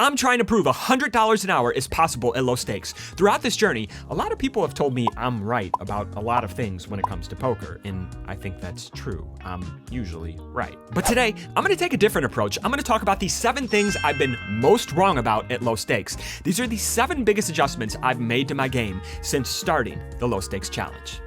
I'm trying to prove $100 an hour is possible at low stakes. Throughout this journey, a lot of people have told me I'm right about a lot of things when it comes to poker, and I think that's true. I'm usually right. But today, I'm gonna take a different approach. I'm gonna talk about the 7 things I've been most wrong about at low stakes. These are the 7 biggest adjustments I've made to my game since starting the low stakes challenge.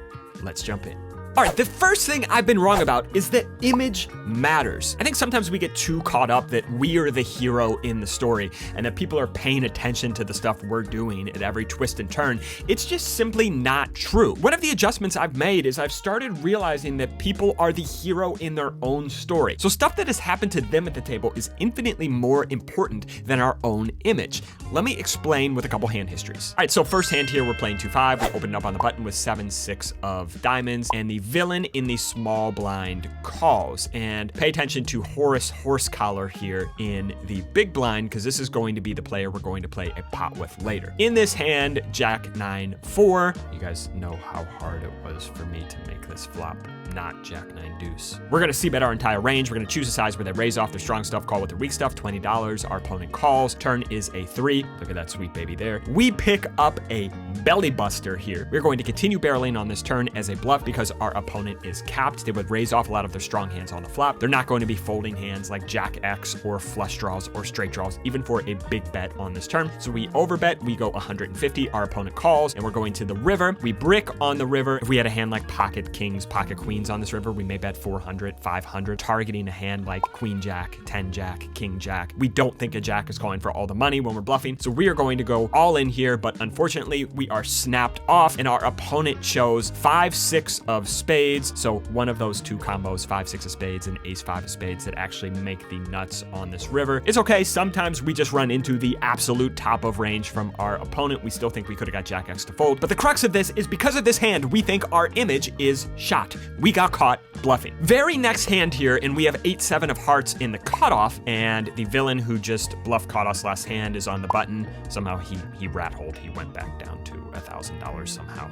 Let's jump in. All right, the first thing I've been wrong about is that image matters. I think sometimes we get too caught up that we are the hero in the story and that people are paying attention to the stuff we're doing at every twist and turn. It's just simply not true. One of the adjustments I've made is I've started realizing that people are the hero in their own story. So stuff that has happened to them at the table is infinitely more important than our own image. Let me explain with a couple hand histories. All right, so first hand here, we're playing 2-5. We opened up on the button with 7-6 of diamonds, and the villain in the small blind calls. And pay attention to Horace Horsecollar here in the big blind, because this is going to be the player we're going to play a pot with later. In this hand, Jack 9-4. You guys know how hard it was for me to make this flop not Jack 9 deuce. We're gonna c-bet our entire range. We're gonna choose a size where they raise off their strong stuff, call with their weak stuff, $20. Our opponent calls. Turn is a 3. Look at that sweet baby there. We pick up a belly buster here. We're going to continue barreling on this turn as a bluff because our opponent is capped. They would raise off a lot of their strong hands on the flop. They're not going to be folding hands like Jack X or flush draws or straight draws, even for a big bet on this turn. So we overbet, we go 150. Our opponent calls, and we're going to the river. We brick on the river. If we had a hand like pocket kings, pocket queens on this river, we may bet 400, 500, targeting a hand like queen jack, 10 jack, king jack. We don't think a jack is calling for all the money when we're bluffing, so we are going to go all in here, but unfortunately we are snapped off and our opponent chose 5-6 of spades. So one of those 2 combos, 5-6 of spades and ace-5 of spades, that actually make the nuts on this river. It's okay, sometimes we just run into the absolute top of range from our opponent. We still think we could have got Jack X to fold, but the crux of this is because of this hand, we think our image is shot. We got caught bluffing. Very next hand here, and we have 8-7 of hearts in the cutoff, and the villain who just bluff caught us last hand is on the button. Somehow he rat-holed. He went back down to $1,000 somehow.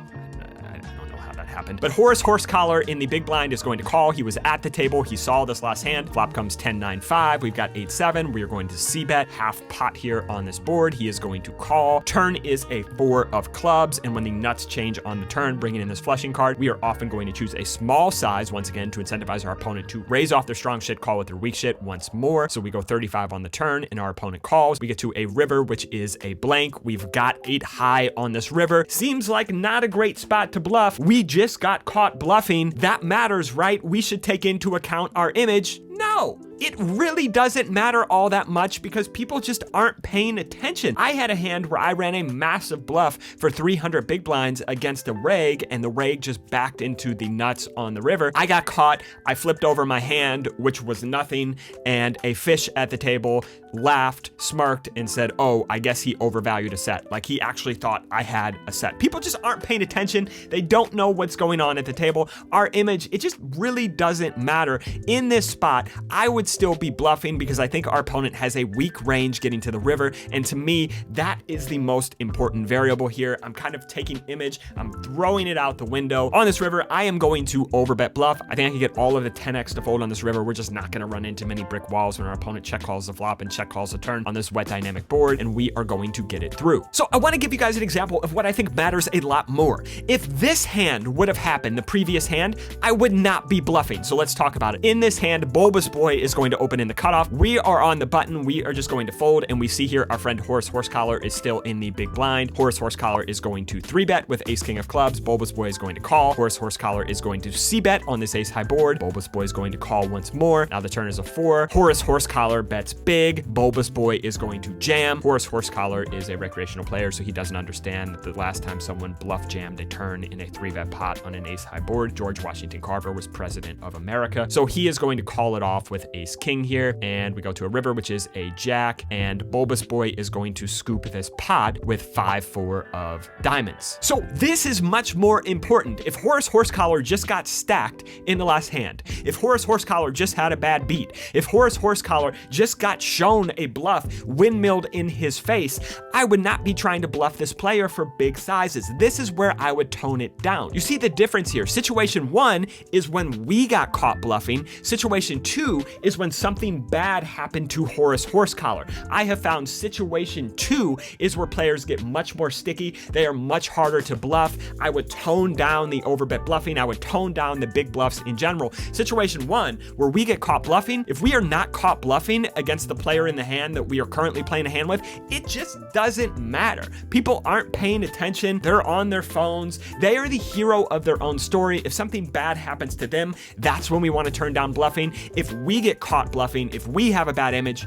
I don't know how that happened. But Horace Horsecollar in the big blind is going to call. He was at the table. He saw this last hand. Flop comes 10-9-5. We've got 8-7. We are going to c-bet half pot here on this board. He is going to call. Turn is a 4 of clubs, and when the nuts change on the turn, bringing in this flushing card, we are often going to choose a small size once again to incentivize our opponent to raise off their strong shit, call with their weak shit once more. So we go 35 on the turn, and our opponent calls. We get to a river, which is a blank. We've got 8 high on this river. Seems like not a great spot to bluff. We just got caught bluffing. That matters, right? We should take into account our image. No, it really doesn't matter all that much because people just aren't paying attention. I had a hand where I ran a massive bluff for 300 big blinds against a reg, and the reg just backed into the nuts on the river. I got caught. I flipped over my hand, which was nothing, and a fish at the table laughed, smirked, and said, oh, I guess he overvalued a set. Like he actually thought I had a set. People just aren't paying attention. They don't know what's going on at the table. Our image, it just really doesn't matter. In this spot, I would still be bluffing because I think our opponent has a weak range getting to the river, and to me, that is the most important variable here. I'm kind of taking image, I'm throwing it out the window. On this river, I am going to overbet bluff. I think I can get all of the 10x to fold on this river. We're just not gonna run into many brick walls when our opponent check calls the flop and check calls the turn on this wet dynamic board, and we are going to get it through. So I wanna give you guys an example of what I think matters a lot more. If this hand would have happened, the previous hand, I would not be bluffing. So let's talk about it. In this hand, Bulbous Boy is going to open in the cutoff. We are on the button. We are just going to fold, and we see here our friend Horace Horsecollar is still in the big blind. Horace Horsecollar is going to 3-bet with ace king of clubs. Bulbous Boy is going to call. Horace Horsecollar is going to c-bet on this ace high board. Bulbous Boy is going to call once more. Now the turn is a 4. Horace Horsecollar bets big. Bulbous Boy is going to jam. Horace Horsecollar is a recreational player, so he doesn't understand that the last time someone bluff jammed a turn in a 3-bet pot on an ace high board, George Washington Carver was president of America. So he is going to call it off with ace king here, and we go to a river, which is a jack, and Bulbous Boy is going to scoop this pot with 5-4 of diamonds. So this is much more important. If Horace Horsecollar just got stacked in the last hand, if Horace Horsecollar just had a bad beat, if Horace Horsecollar just got shown a bluff windmilled in his face, I would not be trying to bluff this player for big sizes. This is where I would tone it down. You see the difference here. Situation 1 is when we got caught bluffing. Situation 2 2 is when something bad happened to Horace Horsecollar. I have found situation 2 is where players get much more sticky. They are much harder to bluff. I would tone down the overbet bluffing. I would tone down the big bluffs in general. Situation 1, where we get caught bluffing, if we are not caught bluffing against the player in the hand that we are currently playing a hand with, it just doesn't matter. People aren't paying attention. They're on their phones. They are the hero of their own story. If something bad happens to them, that's when we want to turn down bluffing. If we get caught bluffing, if we have a bad image,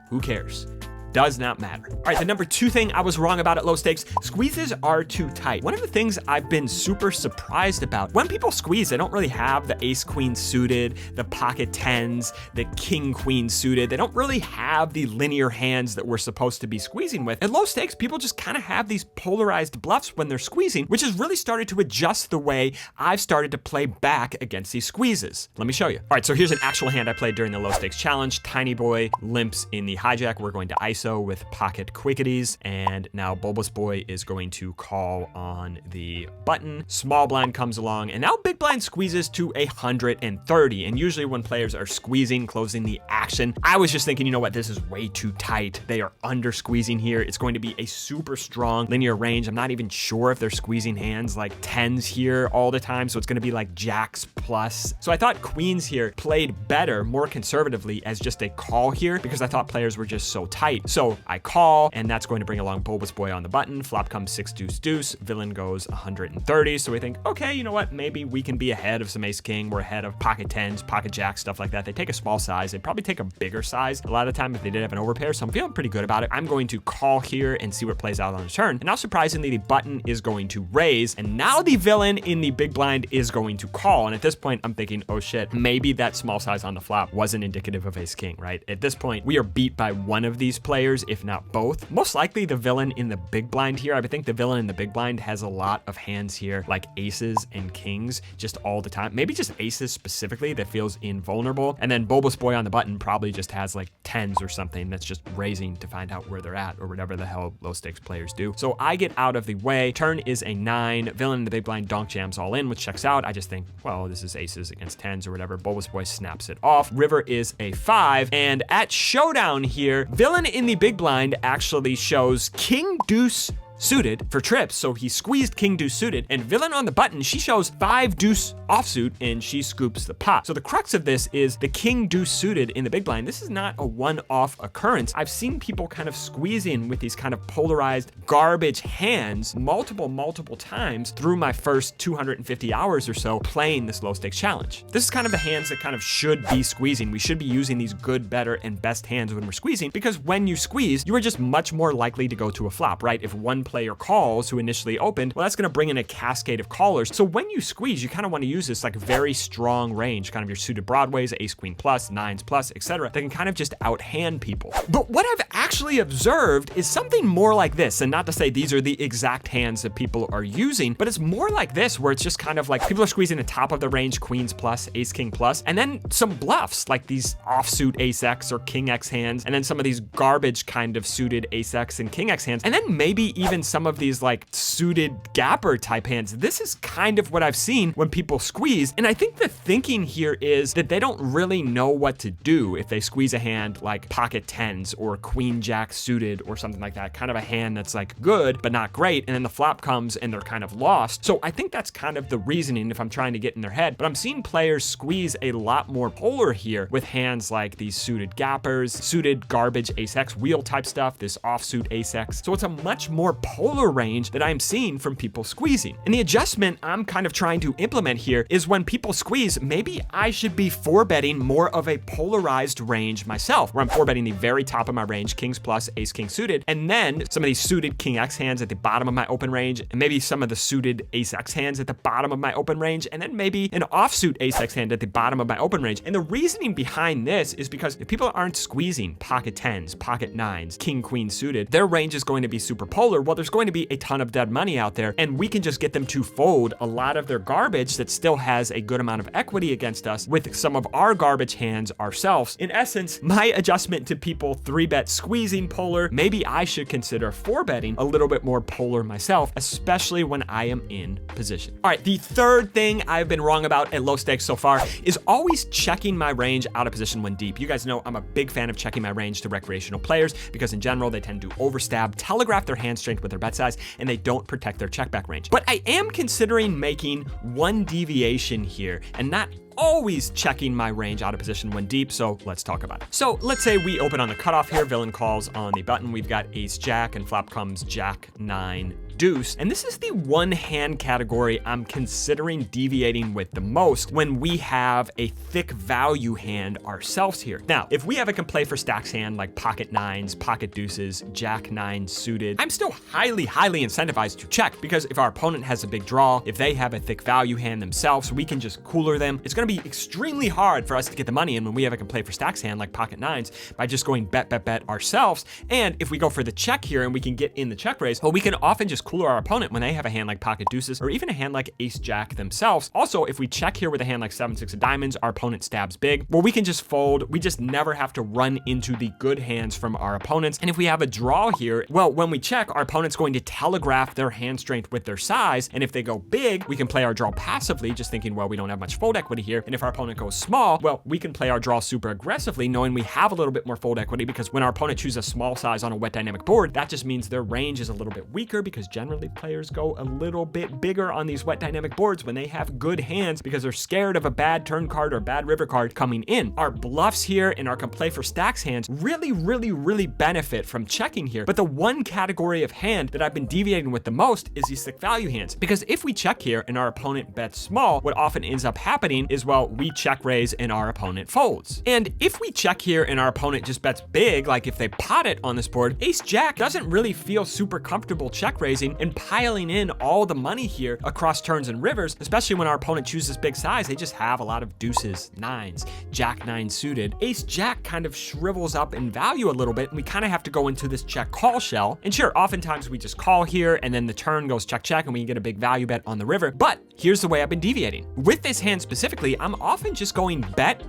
who cares? Does not matter. All right, the number 2 thing I was wrong about at low stakes, squeezes are too tight. One of the things I've been super surprised about, when people squeeze, they don't really have the ace queen suited, the pocket tens, the king queen suited. They don't really have the linear hands that we're supposed to be squeezing with. At low stakes, people just kind of have these polarized bluffs when they're squeezing, which has really started to adjust the way I've started to play back against these squeezes. Let me show you. All right, so here's an actual hand I played during the low stakes challenge. Tiny Boy limps in the hijack. We're going to ISO with pocket quickities, and now Bulbous Boy is going to call on the button. Small blind comes along, and now big blind squeezes to 130. And usually when players are squeezing, closing the action, I was just thinking, you know what, this is way too tight. They are under squeezing here. It's going to be a super strong linear range. I'm not even sure if they're squeezing hands like tens here all the time, so it's going to be like jacks plus. So I thought queens here played better, more conservatively, as just a call here, because I thought players were just so tight. So I call, and that's going to bring along Bulbous Boy on the button. Flop comes 6 deuce deuce. Villain goes 130. So we think, okay, you know what? Maybe we can be ahead of some ace king. We're ahead of pocket tens, pocket jacks, stuff like that. They take a small size. They probably take a bigger size a lot of the time if they did have an overpair. So I'm feeling pretty good about it. I'm going to call here and see what plays out on the turn. And now surprisingly, the button is going to raise, and now the villain in the big blind is going to call. And at this point, I'm thinking, oh shit, maybe that small size on the flop wasn't indicative of ace king, right? At this point, we are beat by one of these players, if not both. Most likely the villain in the big blind here. I would think the villain in the big blind has a lot of hands here, like aces and kings, just all the time. Maybe just aces specifically that feels invulnerable. And then Bulbous Boy on the button probably just has like tens or something that's just raising to find out where they're at, or whatever the hell low stakes players do. So I get out of the way. Turn is a 9. Villain in the big blind donk jams all in, which checks out. I just think, well, this is aces against tens or whatever. Bulbous Boy snaps it off. River is a 5. And at showdown here, villain in the big blind actually shows king deuce suited for trips, so he squeezed king deuce suited, and villain on the button, she shows 5 deuce offsuit and she scoops the pot. So the crux of this is the king deuce suited in the big blind. This is not a one-off occurrence. I've seen people kind of squeezing with these kind of polarized garbage hands multiple times through my first 250 hours or so playing this low stakes challenge. This is kind of the hands that kind of should be squeezing. We should be using these good, better, and best hands when we're squeezing, because when you squeeze, you are just much more likely to go to a flop, right? If one player calls who initially opened, well, that's going to bring in a cascade of callers. So when you squeeze, you kind of want to use this like very strong range, kind of your suited broadways, ace queen plus, nines plus, etc., that can kind of just outhand people. But what I've actually observed is something more like this, and not to say these are the exact hands that people are using, but it's more like this, where it's just kind of like people are squeezing the top of the range, queens plus, ace king plus, and then some bluffs like these offsuit ace x or king x hands, and then some of these garbage kind of suited ace x and king x hands, and then maybe even some of these like suited gapper type hands. This is kind of what I've seen when people squeeze, and I think the thinking here is that they don't really know what to do if they squeeze a hand like pocket tens or queen jack suited or something like that, kind of a hand that's like good but not great, and then the flop comes and they're kind of lost. So I think that's kind of the reasoning if I'm trying to get in their head. But I'm seeing players squeeze a lot more polar here with hands like these suited gappers, suited garbage ace x wheel type stuff, this offsuit ace x. So it's a much more polar range that I'm seeing from people squeezing. And the adjustment I'm kind of trying to implement here is when people squeeze, maybe I should be 4-betting more of a polarized range myself, where I'm 4-betting the very top of my range, kings plus, ace king suited, and then some of these suited king x hands at the bottom of my open range, and maybe some of the suited ace x hands at the bottom of my open range, and then maybe an offsuit ace x hand at the bottom of my open range. And the reasoning behind this is because if people aren't squeezing pocket tens, pocket nines, king queen suited, their range is going to be super polar. well, there's going to be a ton of dead money out there, and we can just get them to fold a lot of their garbage that still has a good amount of equity against us with some of our garbage hands ourselves. In essence, my adjustment to people 3-bet squeezing polar, maybe I should consider 4-betting a little bit more polar myself, especially when I am in position. All right, the third thing I've been wrong about at low stakes so far is always checking my range out of position when deep. You guys know I'm a big fan of checking my range to recreational players because in general, they tend to overstab, telegraph their hand strength with their bet size, and they don't protect their checkback range. But I am considering making one deviation here and not always checking my range out of position when deep, so let's talk about it. So let's say we open on the cutoff here, villain calls on the button, we've got ace jack, and flop comes jack 9 deuce. And this is the one hand category I'm considering deviating with the most when we have a thick value hand ourselves here. Now, if we have a can play for stacks hand like pocket nines, pocket deuces, jack 9 suited, I'm still highly incentivized to check, because if our opponent has a big draw, if they have a thick value hand themselves, we can just cooler them. It's going to be extremely hard for us to get the money in when we have a can play for stacks hand like pocket nines by just going bet ourselves. And if we go for the check here and we can get in the check raise, well, we can often just cooler our opponent when they have a hand like pocket deuces or even a hand like ace jack themselves. Also, if we check here with a hand like 7-6 of diamonds, our opponent stabs big, well, we can just fold. We just never have to run into the good hands from our opponents. And if we have a draw here, well, when we check, our opponent's going to telegraph their hand strength with their size. And if they go big, we can play our draw passively, just thinking, well, we don't have much fold equity here. And if our opponent goes small, well, we can play our draw super aggressively, knowing we have a little bit more fold equity, because when our opponent chooses a small size on a wet dynamic board, that just means their range is a little bit weaker, because generally players go a little bit bigger on these wet dynamic boards when they have good hands because they're scared of a bad turn card or bad river card coming in. Our bluffs here and our can play for stacks hands really benefit from checking here. But the one category of hand that I've been deviating with the most is these thick value hands, because if we check here and our opponent bets small, what often ends up happening is, well, we check raise and our opponent folds. And if we check here and our opponent just bets big, like if they pot it on this board, ace jack doesn't really feel super comfortable check raising and piling in all the money here across turns and rivers, especially when our opponent chooses big size. They just have a lot of deuces, nines, jack 9 suited. Ace jack kind of shrivels up in value a little bit, and we kind of have to go into this check call shell. And sure, oftentimes we just call here and then the turn goes check and we can get a big value bet on the river. But here's the way I've been deviating. With this hand specifically, I'm often just going bet.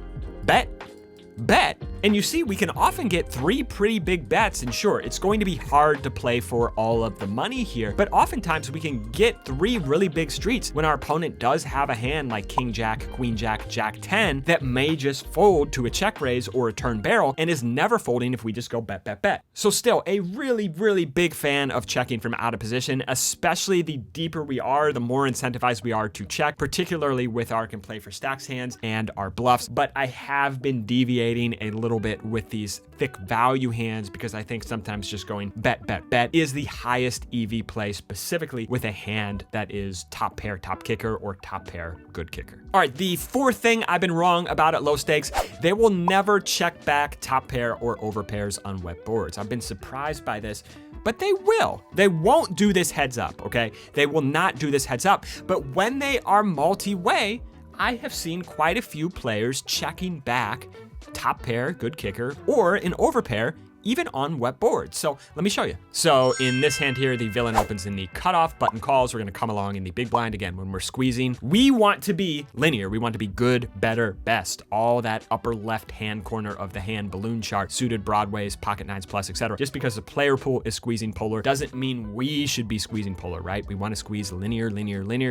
And you see, we can often get 3 pretty big bets, and sure, it's going to be hard to play for all of the money here, but oftentimes we can get 3 really big streets when our opponent does have a hand like king jack, queen jack, jack 10 that may just fold to a check raise or a turn barrel and is never folding if we just go bet. So still a really big fan of checking from out of position, especially the deeper we are, the more incentivized we are to check, particularly with our can play for stacks hands and our bluffs. But I have been deviating a little bit with these thick value hands because I think sometimes just going bet is the highest EV play, specifically with a hand that is top pair top kicker or top pair good kicker. All right, the fourth thing I've been wrong about at low stakes, they will never check back top pair or over pairs on wet boards. I've been surprised by this, but they will. They won't do this heads up, okay? They will not do this heads up, but when they are multi-way, I have seen quite a few players checking back top pair, good kicker, or an overpair, even on wet boards. So let me show you. So in this hand here, the villain opens in the cutoff, button calls. We're gonna come along in the big blind. Again, when we're squeezing, we want to be linear. We want to be good, better, best. All that upper left hand corner of the hand balloon chart, suited broadways, pocket nines plus, etc. Just because the player pool is squeezing polar doesn't mean we should be squeezing polar, right? We wanna squeeze linear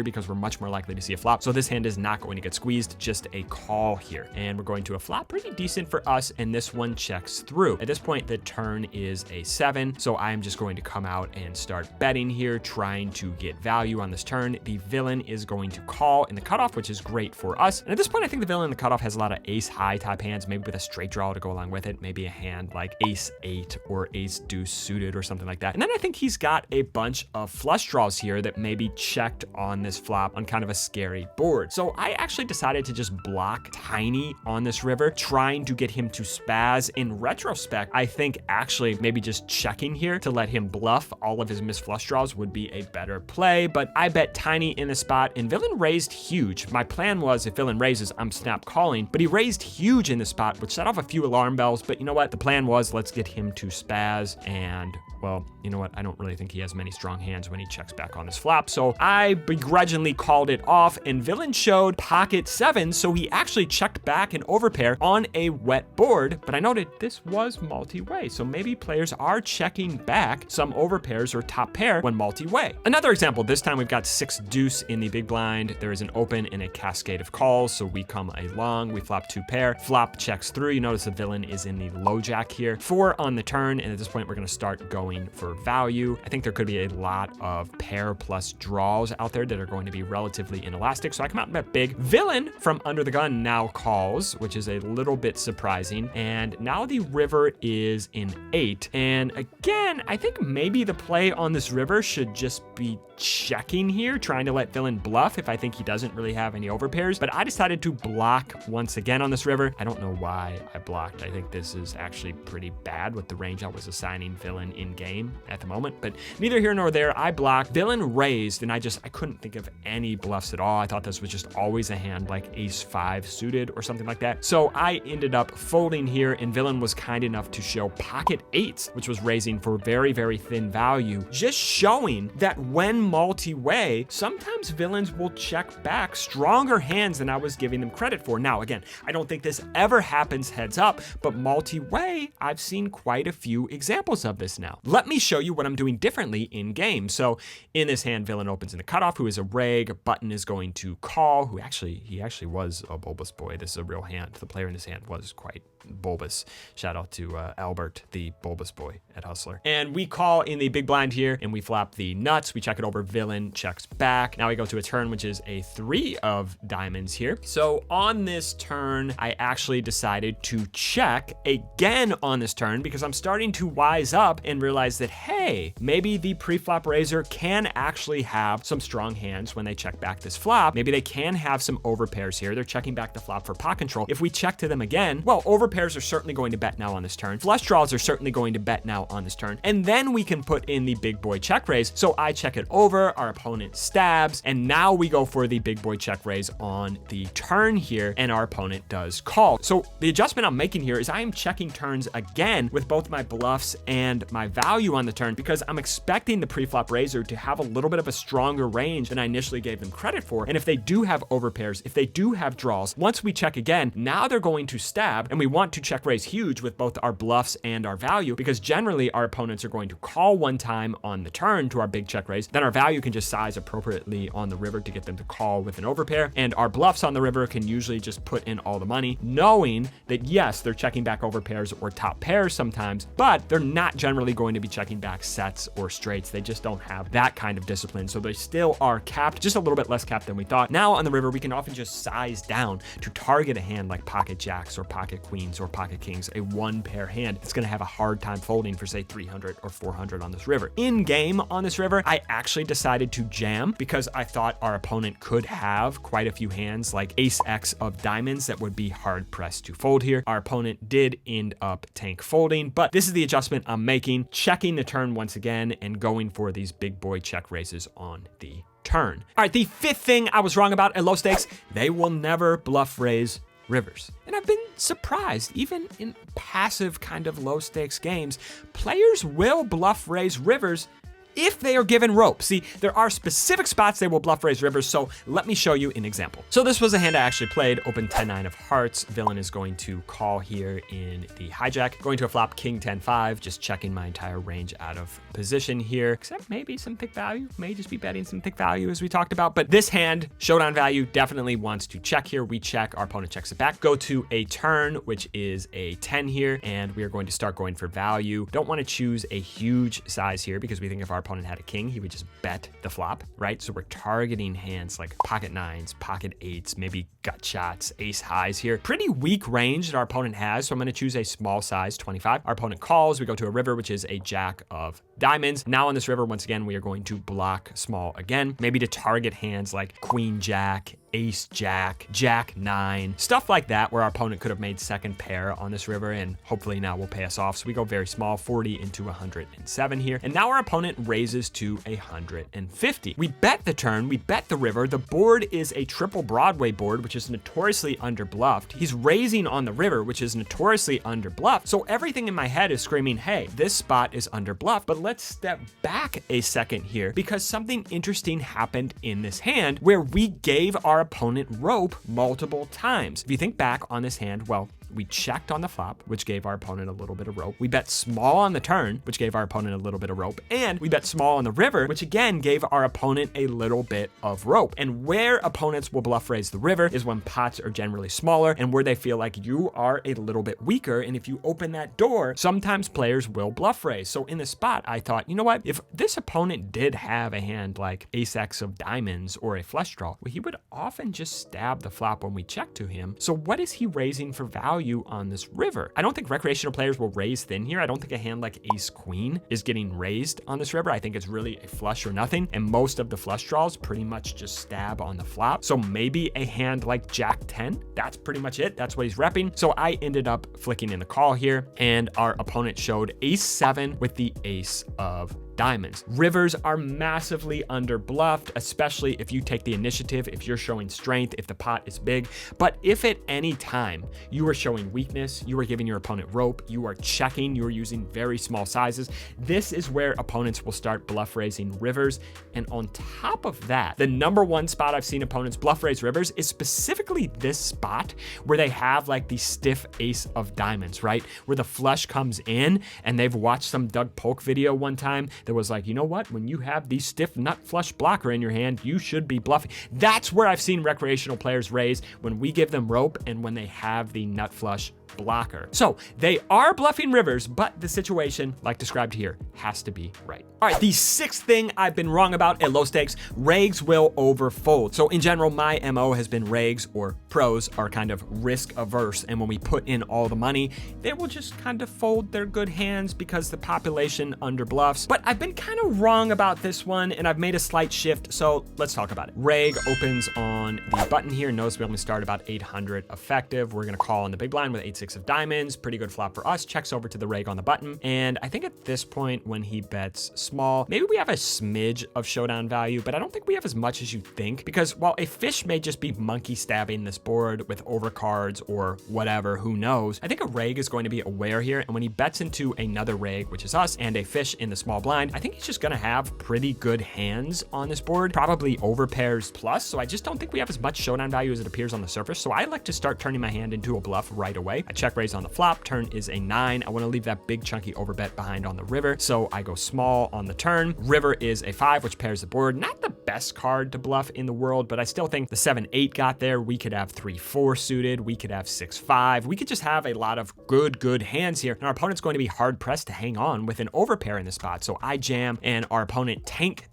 because we're much more likely to see a flop. So this hand is not going to get squeezed, just a call here. And we're going to a flop pretty decent for us, and this one checks through. At this point, the turn is a 7, so I'm just going to come out and start betting here, trying to get value on this turn. The villain is going to call in the cutoff, which is great for us. And at this point, I think the villain in the cutoff has a lot of ace high type hands, maybe with a straight draw to go along with it, maybe a hand like ace 8 or ace deuce suited or something like that. And then I think he's got a bunch of flush draws here that may be checked on this flop on kind of a scary board. So I actually decided to just block tiny on this river, trying to get him to spaz. In retrospect, I think actually maybe just checking here to let him bluff all of his missed flush draws would be a better play, but I bet tiny in the spot, and villain raised huge. My plan was if villain raises, I'm snap calling, but he raised huge in the spot, which set off a few alarm bells, but you know what? The plan was let's get him to spaz, and well, you know what? I don't really think he has many strong hands when he checks back on his flop. So I begrudgingly called it off, and villain showed pocket 7, so he actually checked back an overpair on a wet board. But I noted this was multi-way, so maybe players are checking back some overpairs or top pair when multi-way. Another example, this time we've got 6 deuce in the big blind. There is an open and a cascade of calls, so we come along, we flop 2 pair, flop checks through. You notice the villain is in the low jack here. 4 on the turn, and at this point we're gonna start going for value. I think there could be a lot of pair plus draws out there that are going to be relatively inelastic, so I come out and bet big. Villain from under the gun now calls, which is a little bit surprising, and now the river is in 8. And again, I think maybe the play on this river should just be checking here, trying to let villain bluff if I think he doesn't really have any overpairs, but I decided to block once again on this river. I don't know why I blocked. I think this is actually pretty bad with the range I was assigning villain in game at the moment, but neither here nor there. I blocked, villain raised, and I couldn't think of any bluffs at all. I thought this was just always a hand like ace 5 suited or something like that. So I ended up folding here, and villain was kind enough to show pocket 8s, which was raising for very, very thin value, just showing that when multi-way, sometimes villains will check back stronger hands than I was giving them credit for. Now, again, I don't think this ever happens heads up, but multi-way, I've seen quite a few examples of this now. Let me show you what I'm doing differently in game. So in this hand, villain opens in the cutoff, who is a reg. Button is going to call, he actually was a bulbous boy. This is a real hand. The player in this hand was quite bulbous. Shout out to Albert, the bulbous boy at Hustler. And we call in the big blind here, and we flop the nuts. We check it over, villain checks back. Now we go to a turn, which is a 3 of diamonds here. So on this turn, I actually decided to check again on this turn because I'm starting to wise up and realize that, hey, maybe the pre-flop raiser can actually have some strong hands when they check back this flop. Maybe they can have some overpairs here. They're checking back the flop for pot control. If we check to them again, well, overpairs are certainly going to bet now on this turn. Flush draws are certainly going to bet now on this turn. And then we can put in the big boy check raise. So I check it over, our opponent stabs, and now we go for the big boy check raise on the turn here, and our opponent does call. So the adjustment I'm making here is I am checking turns again with both my bluffs and my value on the turn because I'm expecting the pre-flop raiser to have a little bit of a stronger range than I initially gave them credit for. And if they do have overpairs, if they do have draws, once we check again, now they're going to stab, and we want to check raise huge with both our bluffs and our value because generally our opponents are going to call one time on the turn to our big check raise. Then our value can just size appropriately on the river to get them to call with an overpair, and our bluffs on the river can usually just put in all the money, knowing that yes, they're checking back overpairs or top pairs sometimes, but they're not generally going to be checking back sets or straights. They just don't have that kind of discipline, so they still are capped, just a little bit less capped than we thought. Now on the river, we can often just size down to target a hand like pocket jacks or pocket queens or pocket kings, a 1-pair hand. It's going to have a hard time folding for say 300 or 400 on this river. In game on this river, I actually decided to jam because I thought our opponent could have quite a few hands like ace X of diamonds that would be hard pressed to fold here. Our opponent did end up tank folding, but this is the adjustment I'm making, checking the turn once again and going for these big boy check raises on the turn. All right, the 5th thing I was wrong about at low stakes, they will never bluff raise rivers. And I've been surprised, even in passive kind of low stakes games, players will bluff raise rivers if they are given rope. See, there are specific spots they will bluff raise rivers, so let me show you an example. So this was a hand I actually played, open 10-9 of hearts. Villain is going to call here in the hijack, going to a flop king 10-5, just checking my entire range out of position here, except maybe some thick value, may just be betting some thick value as we talked about, but this hand, showdown value, definitely wants to check here. We check, our opponent checks it back, go to a turn, which is a 10 here, and we are going to start going for value. Don't want to choose a huge size here because we think if our opponent had a king, he would just bet the flop, right? So we're targeting hands like pocket 9s, pocket 8s, maybe gut shots, ace highs here. Pretty weak range that our opponent has, so I'm going to choose a small size, 25. Our opponent calls, we go to a river, which is a jack of diamonds. Now on this river, once again, we are going to block small again, maybe to target hands like queen jack, ace jack, jack 9, stuff like that where our opponent could have made second pair on this river and hopefully now will pay us off. So we go very small, 40 into 107 here. And now our opponent raises to 150. We bet the turn, we bet the river. The board is a triple Broadway board, which is notoriously underbluffed. He's raising on the river, which is notoriously underbluffed. So everything in my head is screaming, hey, this spot is underbluffed, but let's let's step back a second here because something interesting happened in this hand where we gave our opponent rope multiple times. If you think back on this hand, well, we checked on the flop, which gave our opponent a little bit of rope. We bet small on the turn, which gave our opponent a little bit of rope. And we bet small on the river, which again gave our opponent a little bit of rope. And where opponents will bluff raise the river is when pots are generally smaller and where they feel like you are a little bit weaker. And if you open that door, sometimes players will bluff raise. So in the spot, I thought, you know what? If this opponent did have a hand like ace-x of diamonds or a flush draw, well, he would often just stab the flop when we check to him. So what is he raising for value on this river? I don't think recreational players will raise thin here. I don't think a hand like ace queen is getting raised on this river. I think it's really a flush or nothing. And most of the flush draws pretty much just stab on the flop. So maybe a hand like jack 10, that's pretty much it. That's what he's repping. So I ended up flicking in the call here and our opponent showed ace 7 with the ace of diamonds. Rivers are massively under bluffed, especially if you take the initiative, if you're showing strength, if the pot is big. But if at any time you are showing weakness, you are giving your opponent rope, you are checking, you are using very small sizes, this is where opponents will start bluff raising rivers. And on top of that, the number one spot I've seen opponents bluff raise rivers is specifically this spot where they have like the stiff ace of diamonds, right? Where the flush comes in and they've watched some Doug Polk video one time that was like, you know what? When you have the stiff nut flush blocker in your hand, you should be bluffing. That's where I've seen recreational players raise when we give them rope and when they have the nut flush blocker. So they are bluffing rivers, but the situation, like described here, has to be right. All right, the sixth thing I've been wrong about at low stakes, regs will overfold. So in general, my MO has been regs or pros are kind of risk averse. And when we put in all the money, they will just kind of fold their good hands because the population under bluffs. But I've been kind of wrong about this one and I've made a slight shift. So let's talk about it. Reg opens on the button here. Notice we only start about 800 effective. We're going to call on the big blind with 8-6 of diamonds. Pretty good flop for us. Checks over to the reg on the button. And I think at this point when he bets small, maybe we have a smidge of showdown value, but I don't think we have as much as you think because while a fish may just be monkey stabbing this board with overcards or whatever, who knows, I think a reg is going to be aware here. And when he bets into another reg, which is us, and a fish in the small blind, I think he's just going to have pretty good hands on this board, probably over pairs plus. So I just don't think we have as much showdown value as it appears on the surface. So I like to start turning my hand into a bluff right away. I check raise on the flop, turn is a 9. I want to leave that big chunky overbet behind on the river. So I go small on the turn. River is a 5, which pairs the board. Not the best card to bluff in the world, but I still think the 7-8 got there. We could have 3-4 suited. We could have 6-5. We could just have a lot of good hands here. And our opponent's going to be hard pressed to hang on with an overpair in the spot. So I jam and our opponent tank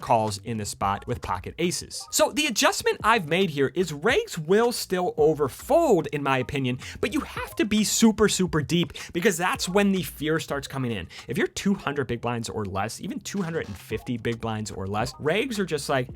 calls in the spot with pocket aces. So the adjustment I've made here is regs will still overfold in my opinion, but you have to be super deep because that's when the fear starts coming in. If you're 200 big blinds or less, even 250 big blinds or less, regs are just like,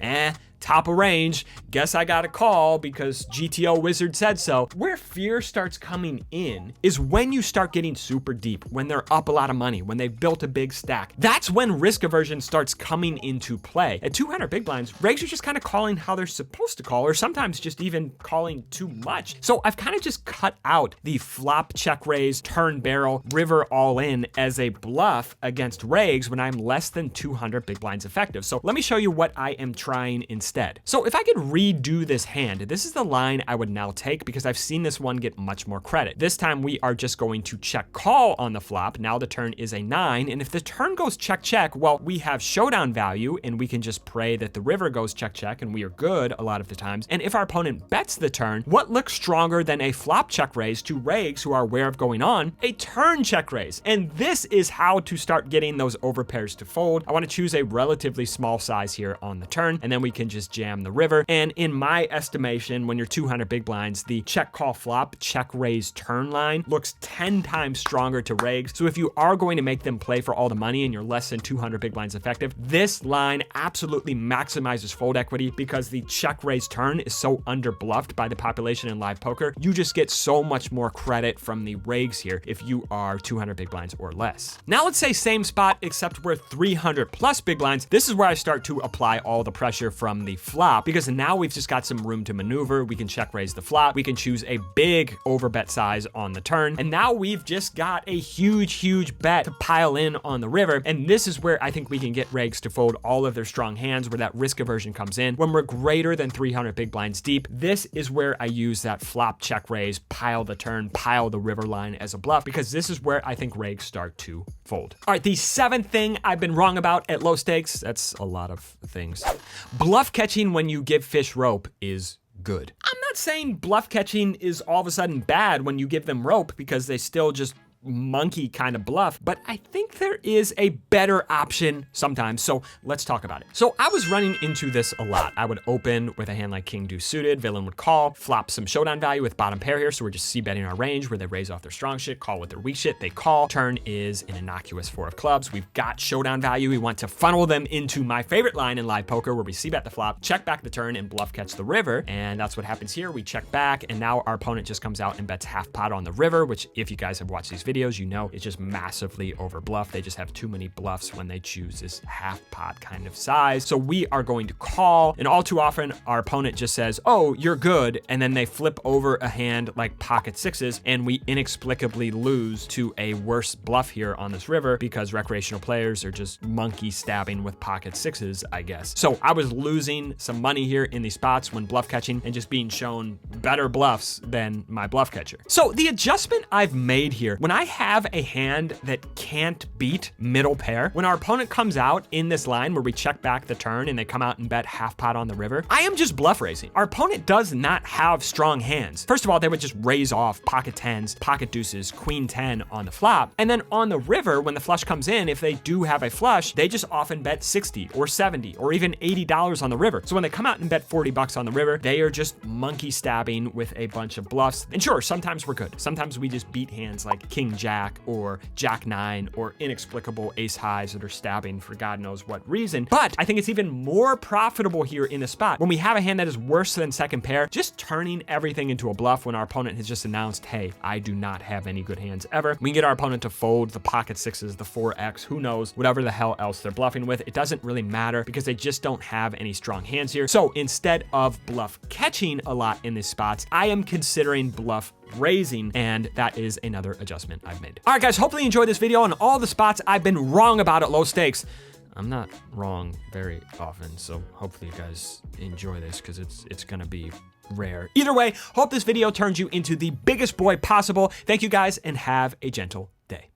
top of range, guess I got a call because GTO wizard said so. Where fear starts coming in is when you start getting super deep, when they're up a lot of money, when they've built a big stack. That's when risk aversion starts coming into play. At 200 big blinds, regs are just kind of calling how they're supposed to call, or sometimes just even calling too much. So I've kind of just cut out the flop check raise, turn barrel, river all in as a bluff against regs when I'm less than 200 big blinds effective. So let me show you what I am trying instead. So if I could redo this hand, this is the line I would now take because I've seen this one get much more credit. This time we are just going to check call on the flop. Now the turn is a 9. And if the turn goes check, well, we have showdown value and we can just pray that the river goes check and we are good a lot of the times. And if our opponent bets the turn, what looks stronger than a flop check raise to regs who are aware of going on? A turn check raise. And this is how to start getting those overpairs to fold. I want to choose a relatively small size here on the turn, and then we can just jam the river. And in my estimation, when you're 200 big blinds, the check call flop, check raise turn line looks 10 times stronger to regs. So if you are going to make them play for all the money and you're less than 200 big blinds effective, this line absolutely maximizes fold equity because the check raise turn is so under bluffed by the population in live poker. You just get so much much more credit from the regs here if you are 200 big blinds or less. Now let's say same spot, except we're 300 plus big blinds. This is where I start to apply all the pressure from the flop, because now we've just got some room to maneuver. We can check raise the flop. We can choose a big overbet size on the turn. And now we've just got a huge bet to pile in on the river. And this is where I think we can get regs to fold all of their strong hands, where that risk aversion comes in. When we're greater than 300 big blinds deep, this is where I use that flop check raise, pile the turn, pile the river line as a bluff, because this is where I think regs start to fold. All right, the seventh thing I've been wrong about at low stakes, that's a lot of things. Bluff catching when you give fish rope is good. I'm not saying bluff catching is all of a sudden bad when you give them rope, because they still just monkey kind of bluff, but I think there is a better option sometimes. So let's talk about it. So I was running into this a lot. I would open with a hand like king deuce suited, villain would call, flop some showdown value with bottom pair here. So we're just c-betting our range where they raise off their strong shit, call with their weak shit, they call. Turn is an innocuous 4 of clubs. We've got showdown value. We want to funnel them into my favorite line in live poker, where we c-bet the flop, check back the turn, and bluff catch the river. And that's what happens here. We check back, and now our opponent just comes out and bets half pot on the river, which if you guys have watched these videos, you know it's just massively over bluff. They just have too many bluffs when they choose this half pot kind of size. So we are going to call, and all too often our opponent just says, oh, you're good, and then they flip over a hand like pocket sixes, and we inexplicably lose to a worse bluff here on this river, because recreational players are just monkey stabbing with pocket sixes, I guess. So I was losing some money here in these spots when bluff catching and just being shown better bluffs than my bluff catcher. So the adjustment I've made here, when I have a hand that can't beat middle pair, when our opponent comes out in this line where we check back the turn and they come out and bet half pot on the river, I am just bluff raising. Our opponent does not have strong hands. First of all, they would just raise off pocket tens, pocket deuces, queen 10 on the flop. And then on the river, when the flush comes in, if they do have a flush, they just often bet 60 or 70 or even $80 on the river. So when they come out and bet 40 bucks on the river, they are just monkey stabbing with a bunch of bluffs. And sure, sometimes we're good. Sometimes we just beat hands like king jack or jack 9 or inexplicable ace highs that are stabbing for God knows what reason. But I think it's even more profitable here in the spot when we have a hand that is worse than second pair, just turning everything into a bluff when our opponent has just announced, hey, I do not have any good hands ever. We can get our opponent to fold the pocket sixes, the 4x, who knows, whatever the hell else they're bluffing with. It doesn't really matter because they just don't have any strong hands here. So instead of bluff catching a lot in these spots, I am considering bluff raising, and that is another adjustment I've made. All right, guys, hopefully you enjoyed this video on all the spots I've been wrong about at low stakes. I'm not wrong very often, so hopefully you guys enjoy this, because it's gonna be rare. Either way, hope this video turns you into the biggest boy possible. Thank you guys, and have a gentle day.